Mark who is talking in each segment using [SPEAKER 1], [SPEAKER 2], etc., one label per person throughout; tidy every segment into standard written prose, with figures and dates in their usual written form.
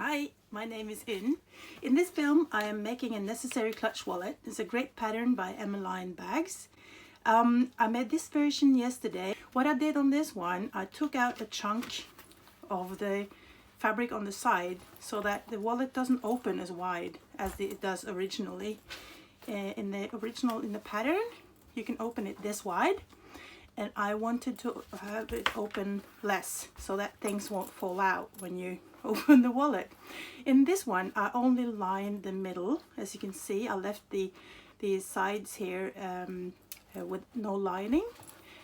[SPEAKER 1] Hi, my name is In. In this film, I am making a necessary clutch wallet. It's a great pattern by Emmaline bags. I made this version yesterday. What I did on this one, I took out a chunk of the fabric on the side so that the wallet doesn't open as wide as it does originally. In the pattern, you can open it this wide, and I wanted to have it open less so that things won't fall out when you open the wallet. In this one, I only lined the middle. As you can see, I left the sides here with no lining,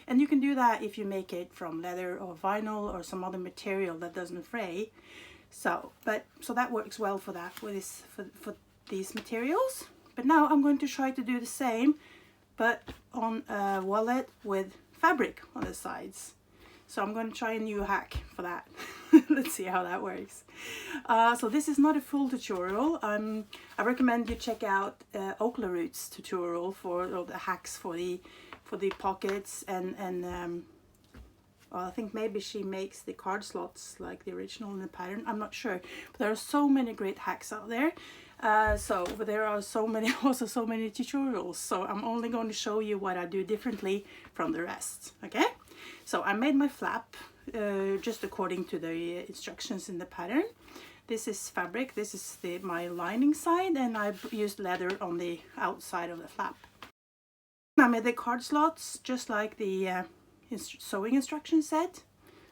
[SPEAKER 1] and you can do that if you make it from leather or vinyl or some other material that doesn't fray. So that works well for that for these materials. But now I'm going to try to do the same, but on a wallet with fabric on the sides. So I'm going to try a new hack for that. Let's see how that works. So this is not a full tutorial. I recommend you check out Oakla Roots tutorial for all the hacks for the pockets and well, I think maybe she makes the card slots like the original in the pattern. I'm not sure, but there are so many great hacks out there. But there are so many tutorials. So I'm only going to show you what I do differently from the rest. Okay. So I made my flap just according to the instructions in the pattern. This is fabric, this is my lining side, and I used leather on the outside of the flap. I made the card slots just like the sewing instructions said,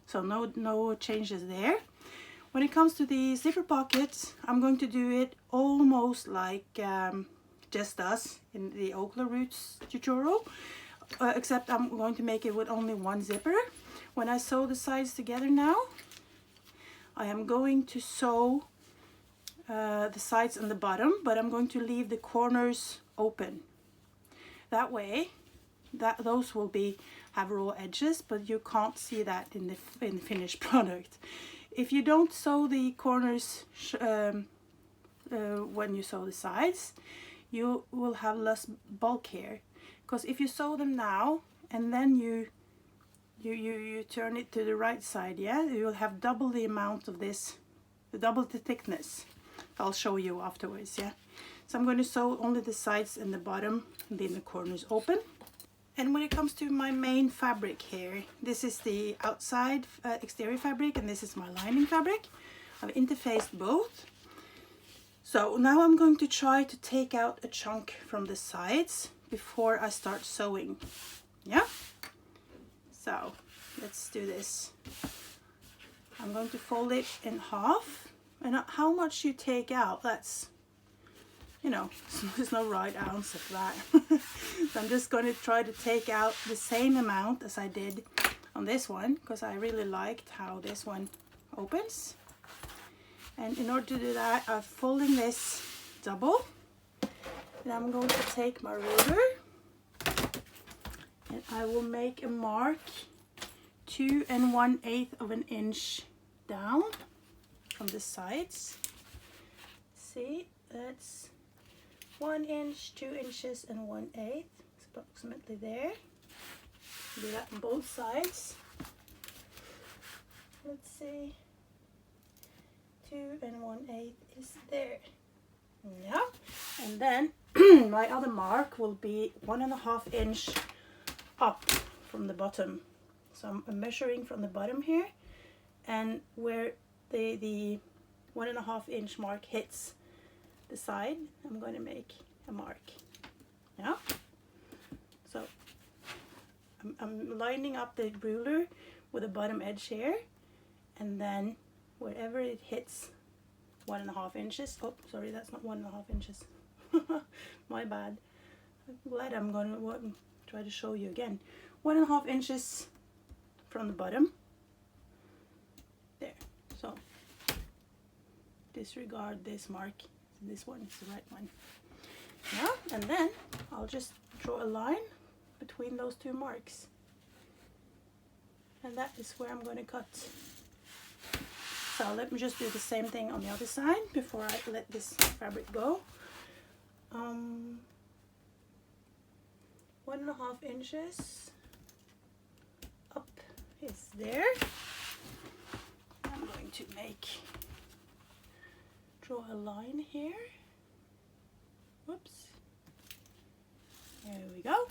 [SPEAKER 1] so no changes there. When it comes to the zipper pockets, I'm going to do it almost like Jess does in the Oakla Roots tutorial. Except I'm going to make it with only one zipper. When I sew the sides together now, I am going to sew the sides and the bottom, but I'm going to leave the corners open. That way, those will have raw edges, but you can't see that in the finished product. If you don't sew the corners when you sew the sides, you will have less bulk here. Because if you sew them now and then you turn it to the right side, yeah, you will have double the amount of this, double the thickness. I'll show you afterwards, yeah. So I'm going to sew only the sides and the bottom, and leave the corners open. And when it comes to my main fabric here, this is the outside exterior fabric, and this is my lining fabric. I've interfaced both. So now I'm going to try to take out a chunk from the sides before I start sewing. Yeah, so let's do this. I'm going to fold it in half, and how much you take out, that's, you know, there's no right answer for that. So I'm just going to try to take out the same amount as I did on this one, because I really liked how this one opens. And in order to do that, I'm folding this double. And I'm going to take my ruler and I will make a mark 2 1/8 of an inch down from the sides. See, that's 1 inch, 2 inches, and 1/8. It's approximately there. Do that on both sides. Let's see. 2 1/8 is there. Yeah, and then my other mark will be 1.5 inch up from the bottom. So I'm measuring from the bottom here, and where the 1.5 inch mark hits the side, I'm going to make a mark. Yeah, so I'm lining up the ruler with the bottom edge here, and then wherever it hits 1.5 inches. Oh, sorry, that's not 1.5 inches. My bad. I'm glad I'm going to try to show you again. 1.5 inches from the bottom. There. So disregard this mark. This one is the right one. Yeah, and then I'll just draw a line between those two marks. And that is where I'm going to cut. So let me just do the same thing on the other side before I let this fabric go. 1.5 inches up is there. I'm going to make draw a line here. Whoops. There we go.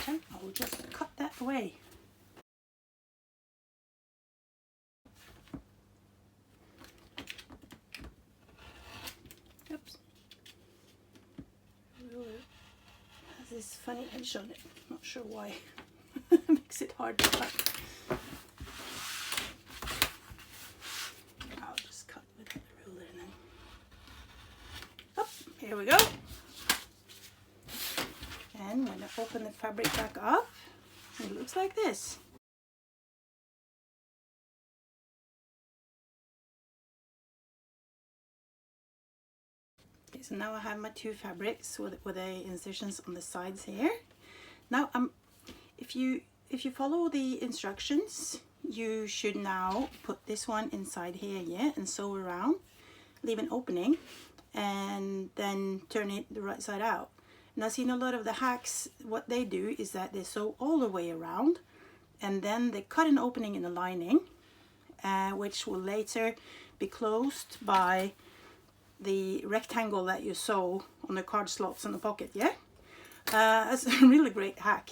[SPEAKER 1] And I'll just cut that away. Oops. It has this funny edge on it. Not sure why. Makes it hard to cut. I'll just cut with the ruler then. Up, here we go. And when I open the fabric back up, it looks like this. Okay, so now I have my two fabrics with the incisions on the sides here. Now if you follow the instructions, you should now put this one inside here, yeah, and sew around, leave an opening, and then turn it the right side out. And I've seen a lot of the hacks, what they do is that they sew all the way around, and then they cut an opening in the lining, which will later be closed by the rectangle that you sew on the card slots in the pocket, yeah? It's a really great hack.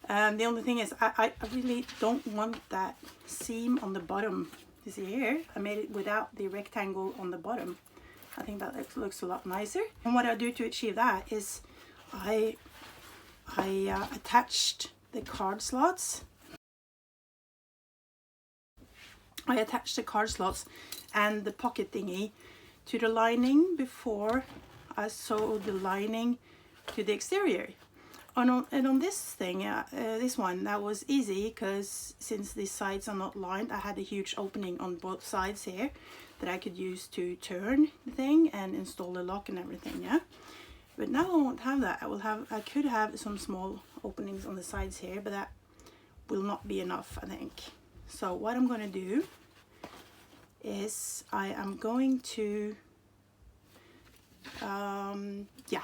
[SPEAKER 1] The only thing is I really don't want that seam on the bottom. You see here, I made it without the rectangle on the bottom. I think that looks a lot nicer. And what I do to achieve that is I attached the card slots. I attached the card slots and the pocket thingy to the lining before I sewed the lining to the exterior. And on this thing, this one, that was easy because since the sides are not lined, I had a huge opening on both sides here that I could use to turn the thing and install the lock and everything, yeah. But now I won't have that. I could have some small openings on the sides here, but that will not be enough, I think. So what I'm going to do is I am going to yeah.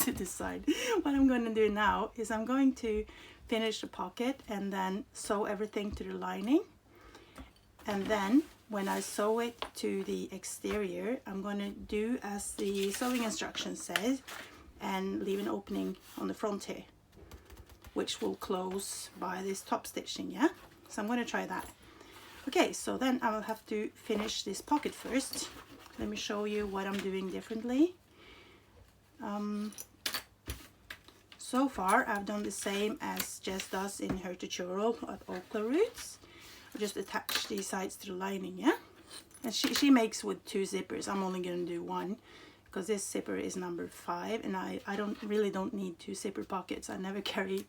[SPEAKER 1] To decide. What I'm going to do now is I'm going to finish the pocket and then sew everything to the lining, and then when I sew it to the exterior, I'm going to do as the sewing instruction says and leave an opening on the front here, which will close by this top stitching, yeah? So I'm going to try that. Okay, so then I will have to finish this pocket first. Let me show you what I'm doing differently. So far I've done the same as Jess does in her tutorial at Okla Roots. I just attach these sides to the lining, yeah? And she makes with 2 zippers. I'm only going to do 1 because this zipper is number 5 and I really don't need 2 zipper pockets. I never carry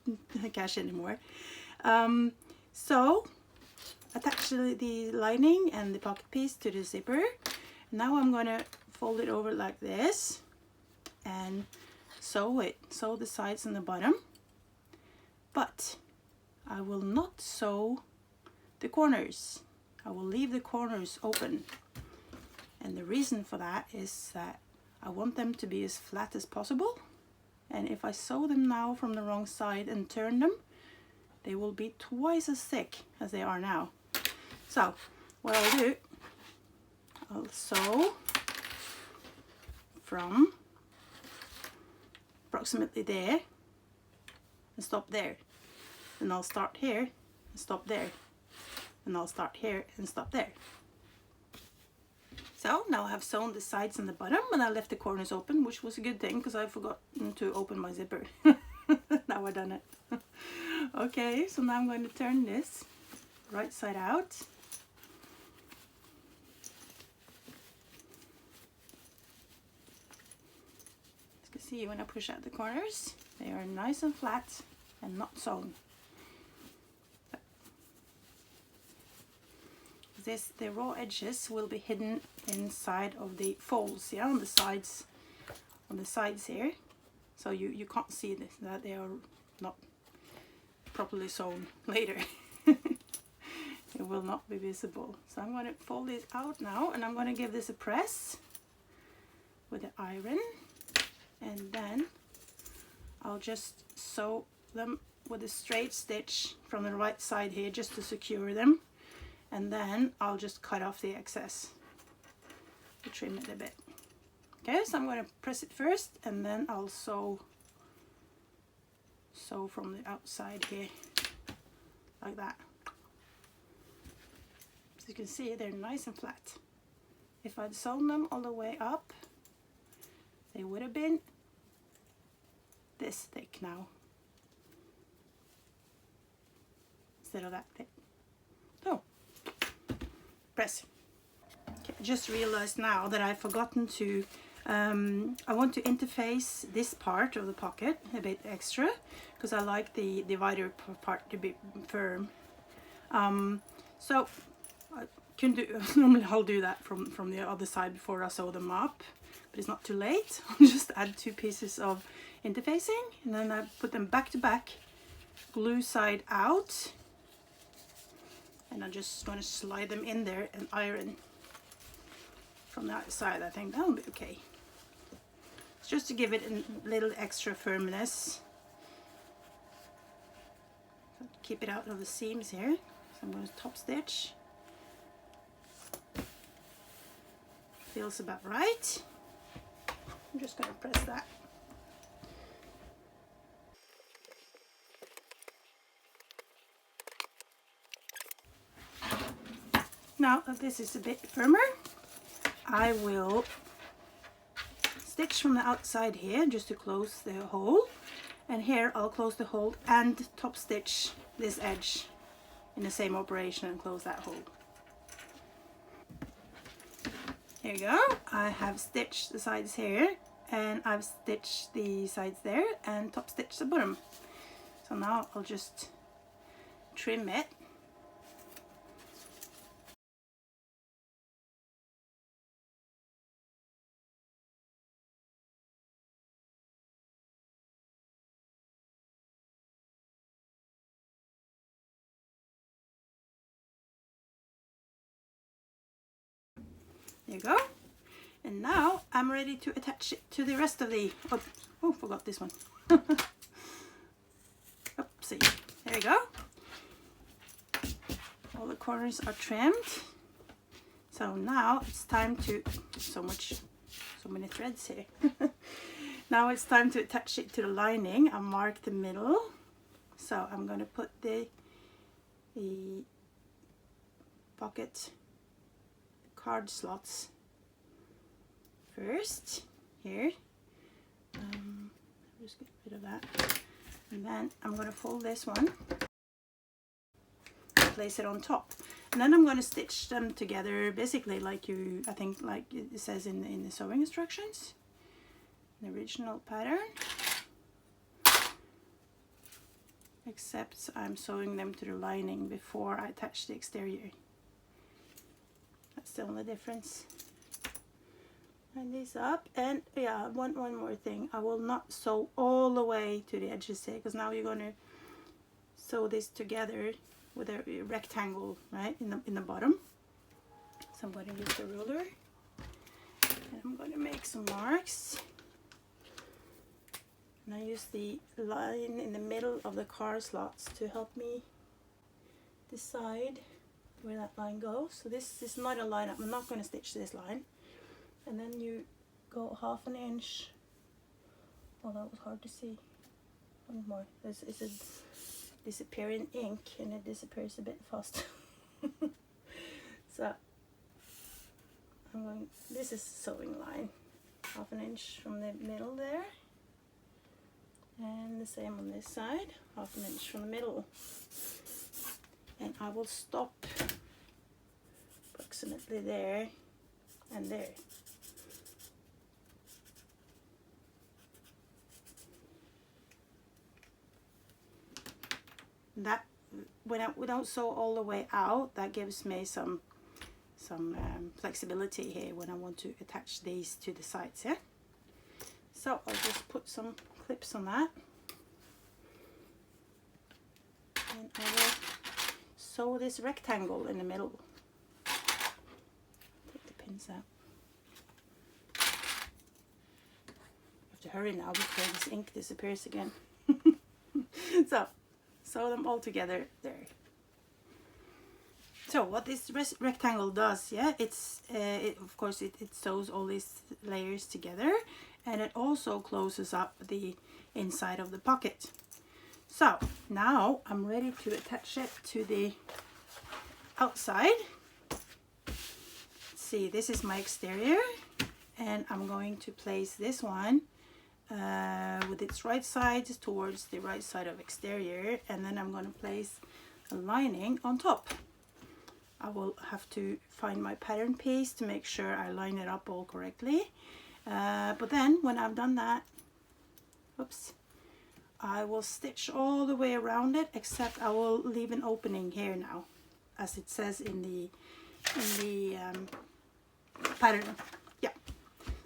[SPEAKER 1] cash anymore. So attach the lining and the pocket piece to the zipper. Now I'm going to fold it over like this and sew the sides and the bottom, but I will not sew the corners. I will leave the corners open, and the reason for that is that I want them to be as flat as possible, and if I sew them now from the wrong side and turn them, they will be twice as thick as they are now. So what I'll do, I'll sew from approximately there and stop there, and I'll start here and stop there, and I'll start here and stop there. So now I have sewn the sides and the bottom, and I left the corners open, which was a good thing because I forgot to open my zipper. Now I've done it. Okay, so now I'm going to turn this right side out. See, when I push out the corners, they are nice and flat and not sewn. The raw edges will be hidden inside of the folds, yeah, on the sides here, so you can't see this, that they are not properly sewn later. It will not be visible. So I'm going to fold this out now, and I'm going to give this a press with the iron. And then I'll just sew them with a straight stitch from the right side here just to secure them, and then I'll just cut off the excess. to trim it a bit. Okay, so I'm going to press it first, and then I'll sew from the outside here, like that. As you can see, they're nice and flat. If I'd sewn them all the way up, they would have been this thick now, instead of that thick. So, press. Okay, I just realized now that I've forgotten to, I want to interface this part of the pocket a bit extra, because I like the divider part to be firm. So I can do, normally I'll do that from the other side before I sew them up, but it's not too late. I'll just add 2 pieces of interfacing, and then I put them back to back, glue side out, and I'm just going to slide them in there and iron from the outside. I think that'll be okay. It's just to give it a little extra firmness. Keep it out of the seams here. So I'm going to top stitch. Feels about right. I'm just going to press that. Now that this is a bit firmer, I will stitch from the outside here just to close the hole, and here I'll close the hole and top stitch this edge in the same operation and close that hole. Here you go. I have stitched the sides here, and I've stitched the sides there and top stitched the bottom. So now I'll just trim it. There you go. And now I'm ready to attach it to the rest of the, oh, forgot this one. Oopsie. There you go. All the corners are trimmed. So now it's time to, so many threads here. Now it's time to attach it to the lining. I marked the middle. So I'm going to put the pocket card slots first here. Just get rid of that, and then I'm going to fold this one, place it on top, and then I'm going to stitch them together basically like I think like it says in the sewing instructions, the original pattern, except I'm sewing them to the lining before I attach the exterior. That's the only difference. Line these up, and yeah, one more thing. I will not sew all the way to the edges here, because now you're going to sew this together with a rectangle right in the bottom. So I'm going to use the ruler, and I'm going to make some marks. And I use the line in the middle of the card slots to help me decide where that line goes. So this is not a line up. I'm not going to stitch this line. And then you go 1/2 inch. Oh, that was hard to see. One more. This is a disappearing ink, and it disappears a bit fast. So I'm going. This is sewing line. 1/2 inch from the middle there, and the same on this side. 1/2 inch from the middle. And I will stop approximately there and there. That when we don't sew all the way out, that gives me some flexibility here when I want to attach these to the sides. Yeah. So I'll just put some clips on that, and I will sew this rectangle in the middle. Take the pins out. I have to hurry now before this ink disappears again. So sew them all together there. So what this rectangle does, yeah, of course it sews all these layers together, and it also closes up the inside of the pocket. So now I'm ready to attach it to the outside. See, this is my exterior, and I'm going to place this one with its right side towards the right side of exterior, and then I'm going to place a lining on top. I will have to find my pattern piece to make sure I line it up all correctly. But then when I've done that, oops, I will stitch all the way around it, except I will leave an opening here now, as it says in the pattern. Yeah.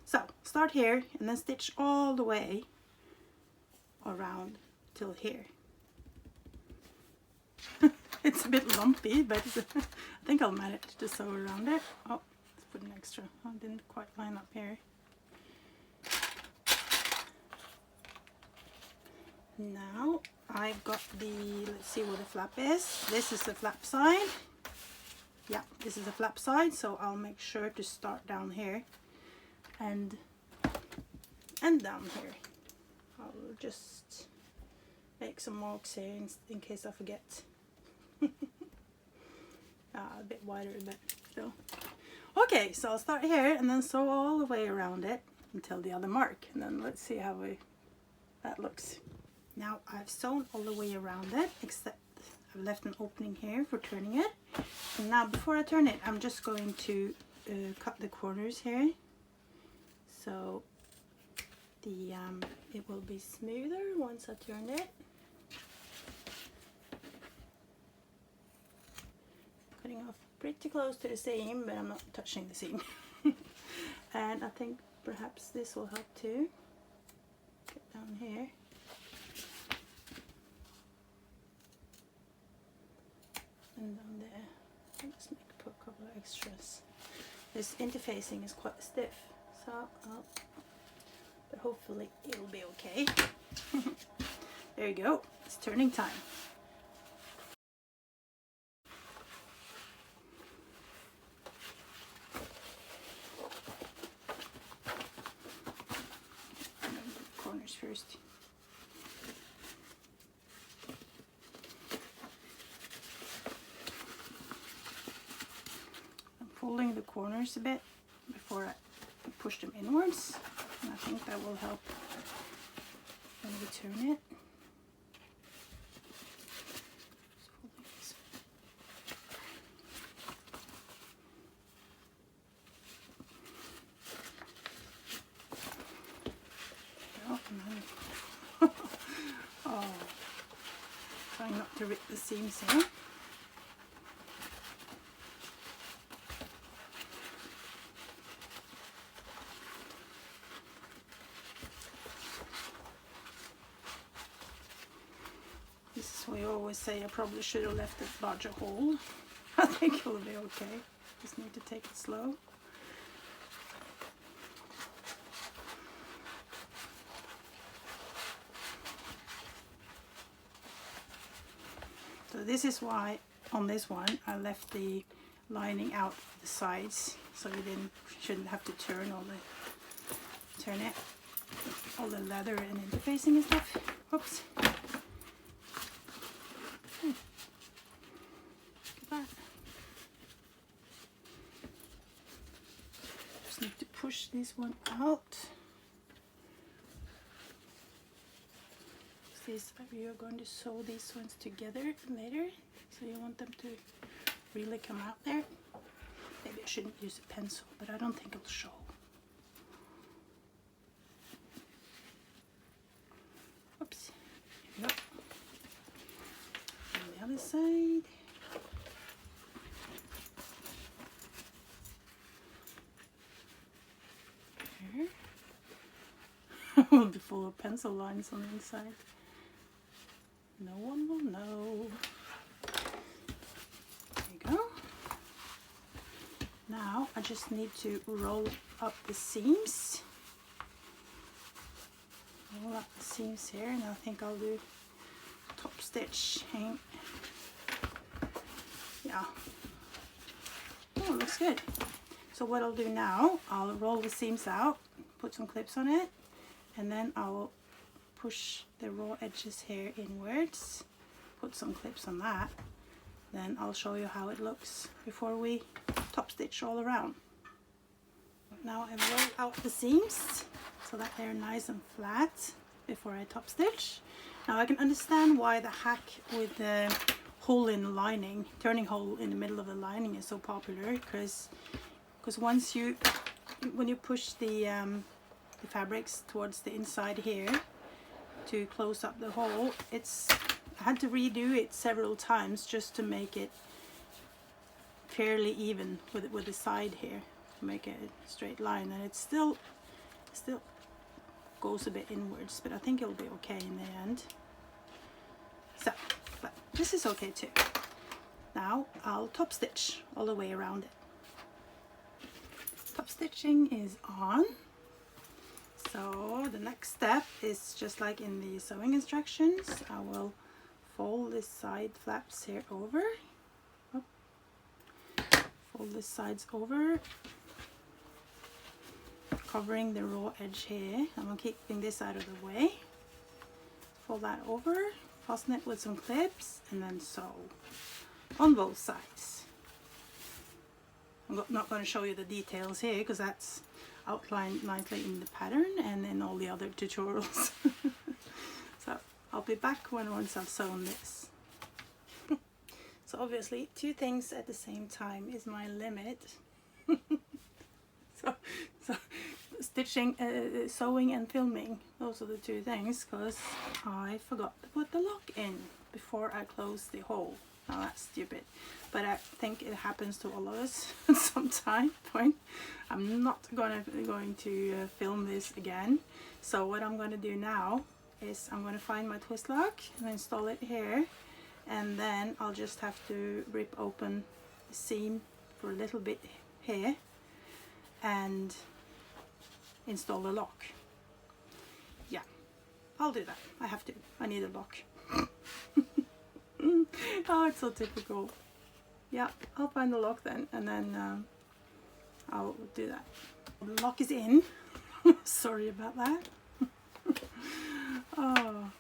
[SPEAKER 1] So start here and then stitch all the way around till here. It's a bit lumpy, but I think I'll manage to sew around it. Oh, let's put an extra. I didn't quite line up here. Now I've got let's see where the flap is. This is the flap side. Yeah, this is the flap side, so I'll make sure to start down here and down here. I'll just make some marks here in case I forget. A bit wider, but still. Okay, so I'll start here and then sew all the way around it until the other mark, and then let's see how that looks. Now I've sewn all the way around it, except I've left an opening here for turning it. And now before I turn it, I'm just going to cut the corners here, so it will be smoother once I turn it. Cutting off pretty close to the seam, but I'm not touching the seam. And I think perhaps this will help too. Get down here. And down there. Let's put a couple of extras. This interfacing is quite stiff, so but hopefully it'll be okay. There you go. It's turning time. Corners first. I'm folding the corners a bit before I push them inwards, and I think that will help when we turn it. Oh, trying not to rip the seams here. This is why I always say I probably should have left a larger hole. I think it'll be okay. Just need to take it slow. So this is why on this one I left the lining out the sides, so you shouldn't have to turn all the leather and interfacing and stuff. Oops. Look at that. Just need to push this one out. You're going to sew these ones together later, so you want them to really come out there. Maybe I shouldn't use a pencil, but I don't think it'll show. Oops. Here we go. On the other side. Here. Will be full of pencil lines on the inside. No one will know. There you go. Now I just need to roll up the seams. Roll up the seams here, and I think I'll do top stitch. Yeah, looks good. So what I'll do now, I'll roll the seams out, put some clips on it, and then I'll push the raw edges here inwards, put some clips on that. Then I'll show you how it looks before we top stitch all around. Now I've rolled out the seams so that they're nice and flat before I top stitch. Now I can understand why the hack with the hole in the lining, turning hole in the middle of the lining, is so popular, because once when you push the fabrics towards the inside here to close up the hole, I had to redo it several times just to make it fairly even with the side here, to make a straight line, and it still goes a bit inwards, but I think it'll be okay in the end. So, but this is okay too. Now I'll top stitch all the way around it. Top stitching is on. So the next step is just like in the sewing instructions. I will fold the side flaps here over. Fold the sides over, covering the raw edge here. I'm keeping this out of the way. Fold that over, fasten it with some clips, and then sew on both sides. I'm not going to show you the details here because that's outlined nicely in the pattern and in all the other tutorials. So I'll be back once I've sewn this. So obviously 2 things at the same time is my limit. so stitching, sewing and filming, those are the 2 things, because I forgot to put the lock in before I closed the hole. Now that's stupid, but I think it happens to all of us at some point. I'm not going to film this again. So what I'm going to do now is I'm going to find my twist lock and install it here, and then I'll just have to rip open the seam for a little bit here and install the lock. Yeah, I'll do that. I have to. I need a lock. Oh, it's so typical. Yeah, I'll find the lock then, and then I'll do that. The lock is in. Sorry about that. Oh,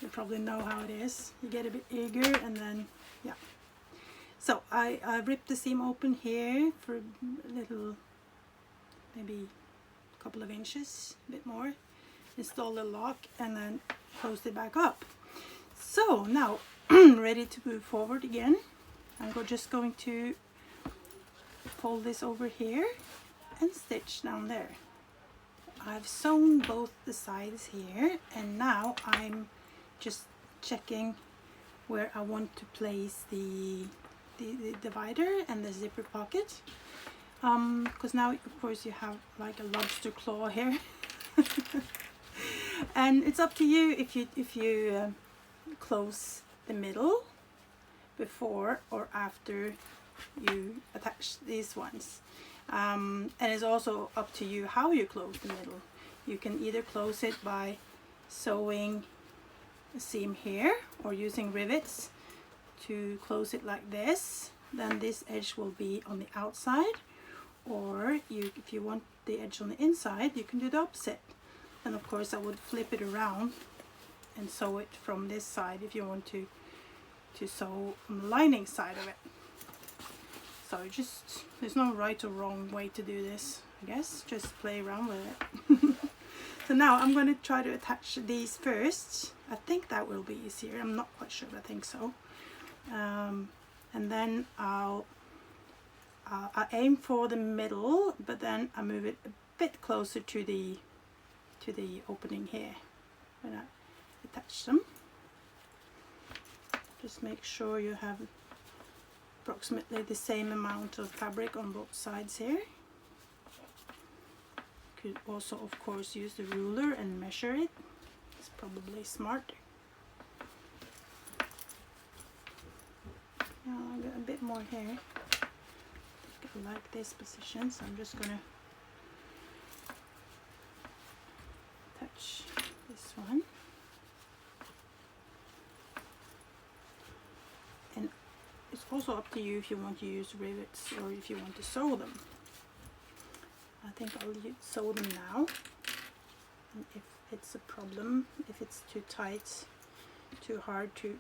[SPEAKER 1] you probably know how it is. You get a bit eager, and then yeah. So I ripped the seam open here for a little, maybe a couple of inches, a bit more. Install the lock and then close it back up. So now ready to move forward again. I'm just going to fold this over here and stitch down there. I've sewn both the sides here, and now I'm just checking where I want to place the divider and the zipper pocket, because now of course you have like a lobster claw here. And it's up to you if you close the middle before or after you attach these ones, and it's also up to you how you close the middle. You can either close it by sewing a seam here or using rivets to close it like this, then this edge will be on the outside, or if you want the edge on the inside, you can do the opposite. And of course I would flip it around and sew it from this side if you want to sew on the lining side of it. So there's no right or wrong way to do this, I guess. Just play around with it. So now I'm going to try to attach these first. I think that will be easier. I'm not quite sure, but I think so. And then I aim for the middle, but then I move it a bit closer to the opening here when I attach them. Just make sure you have approximately the same amount of fabric on both sides here. Could also of course use the ruler and measure it. It's probably smart. Now I'll get a bit more here. I like this position, so I'm just gonna touch this one. And it's also up to you if you want to use rivets or if you want to sew them. I think I'll sew them now. And if it's a problem, if it's too tight, too hard to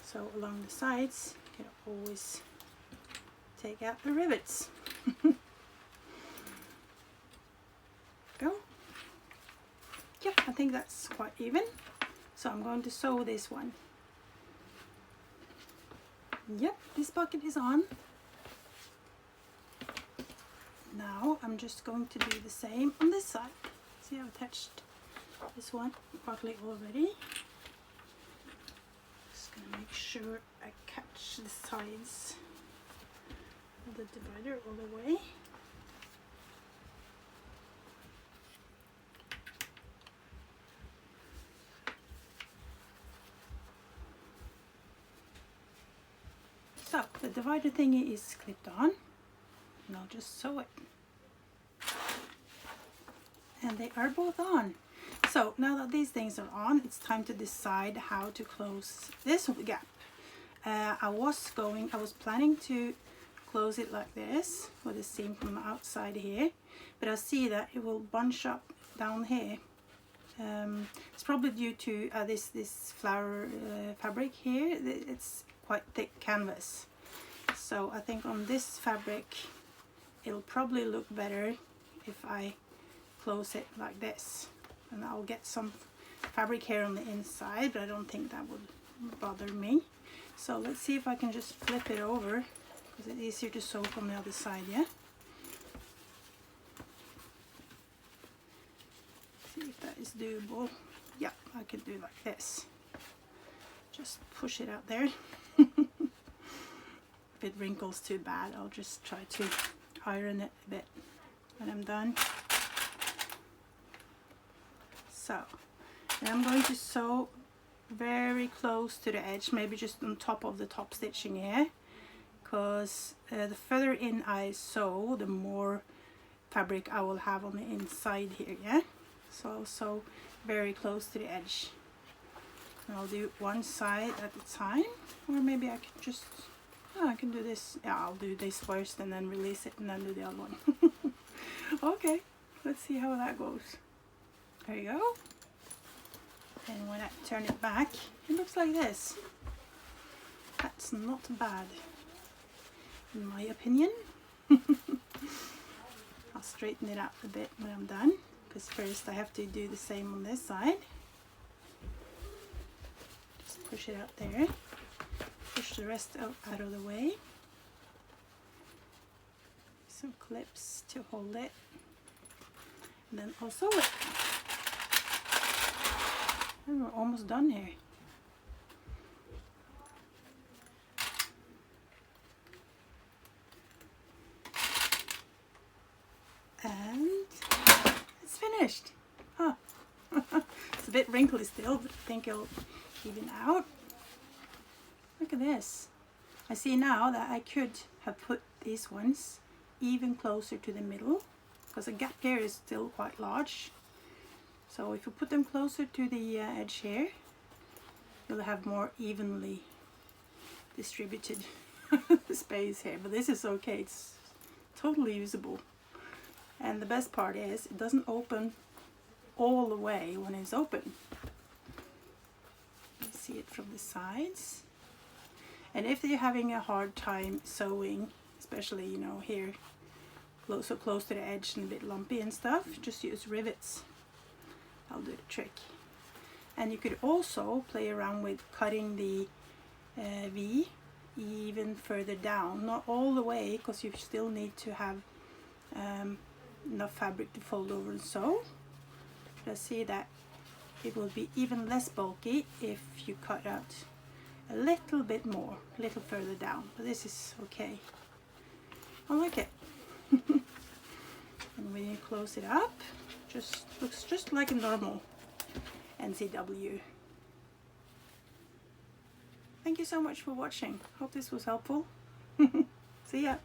[SPEAKER 1] sew along the sides, you can always take out the rivets. Go. Yeah, I think that's quite even. So I'm going to sew this one. Yep, this pocket is on. Now I'm just going to do the same on this side. See, I've attached this one partly already. Just gonna make sure I catch the sides of the divider all the way. So the divider thingy is clipped on, and I'll just sew it. And they are both on. So now that these things are on, it's time to decide how to close this gap. I was planning to close it like this with a seam from the outside here, but I see that it will bunch up down here. It's probably due to this flower fabric here. It's quite thick canvas, so I think on this fabric it'll probably look better if I close it like this, and I'll get some fabric here on the inside, but I don't think that would bother me. So let's see if I can just flip it over, because it's easier to sew from the other side. Yeah, see if that is doable. Yeah, I can do like this. Just push it out there. If it wrinkles too bad, I'll just try to iron it a bit when I'm done. So, and I'm going to sew very close to the edge, maybe just on top of the top stitching here, because the further in I sew, the more fabric I will have on the inside here. Yeah, so I'll sew very close to the edge. And I'll do one side at a time, or maybe I can just, oh, I can do this. Yeah, I'll do this first and then release it and then do the other one. Okay, let's see how that goes. There you go. And when I turn it back, it looks like this. That's not bad, in my opinion. I'll straighten it out a bit when I'm done, because first I have to do the same on this side. Just push it out there. Push the rest out of the way. Some clips to hold it. And then I'll sew it. And we're almost done here. And it's finished. Huh. It's a bit wrinkly still, but I think it'll even out. Look at this. I see now that I could have put these ones even closer to the middle, because the gap here is still quite large. So if you put them closer to the edge here, you'll have more evenly distributed space here. But this is okay, it's totally usable. And the best part is it doesn't open all the way when it's open. You see it from the sides. And if you're having a hard time sewing, especially, you know, here, so close to the edge and a bit lumpy and stuff, just use rivets. I'll do the trick. And you could also play around with cutting the V even further down, not all the way, because you still need to have enough fabric to fold over and sew. But I see that it will be even less bulky if you cut out a little bit more, a little further down. But this is okay. I like it. And when you close it up, just looks just like a normal NCW. Thank you so much for watching. Hope this was helpful. See ya.